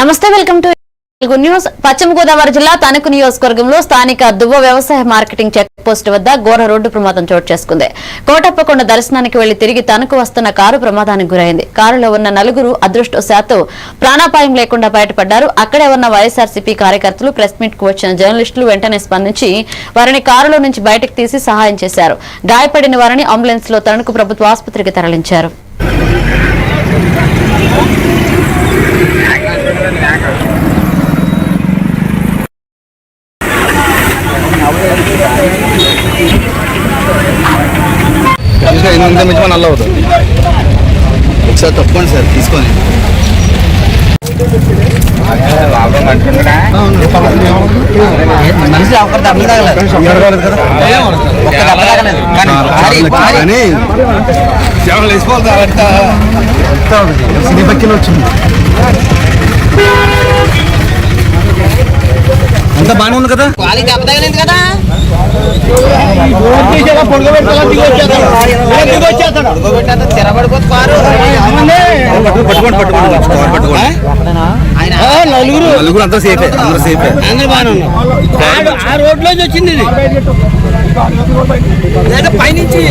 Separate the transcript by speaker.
Speaker 1: నమస్తే, welcome to news. పశ్చిమ గోదావరి జిల్లా తణుకు నియోజకవర్గంలో స్థానిక దువ్వ వ్యవసాయ మార్కెటింగ్ చెక్ పోస్ట్ వద్ద ఘోర రోడ్డు ప్రమాదం చోటు చేసుకుంది. కోటప్పకొండ దర్శనానికి వెళ్లి తిరిగి తణుకు వస్తున్న కారు ప్రమాదానికి గురైంది. కారులో ఉన్న నలుగురు అదృష్టవశాత్తు ప్రాణాపాయం లేకుండా బయటపడ్డారు. అక్కడే ఉన్న వైఎస్ఆర్సీపీ కార్యకర్తలు, ప్రెస్ మీట్ కు వచ్చిన జర్నలిస్టులు వెంటనే స్పందించి వారిని కారులో నుంచి బయటకు తీసి సహాయం చేశారు. గాయపడిన వారిని అంబులెన్స్ లో తణుకు ప్రభుత్వ ఆసుపత్రికి తరలించారు.
Speaker 2: నల్ల అవుతుంది. ఒకసారి తప్పండి సార్, తీసుకొని మనిషి ఒకరి దెబ్బలు తగలేదు కదా, ఒక్క దెబ్బ తగలేదు కానీ సినీ పక్కన వచ్చింది. అంత బాగానే ఉంది కదా, దెబ్బ తగలేదు కదా. నలుగురు అందరూ సేఫే, అందరూ సేఫే, అందరూ బాగానే ఉన్నారు. ఆ రోడ్ లోంచి వచ్చింది పైనుంచి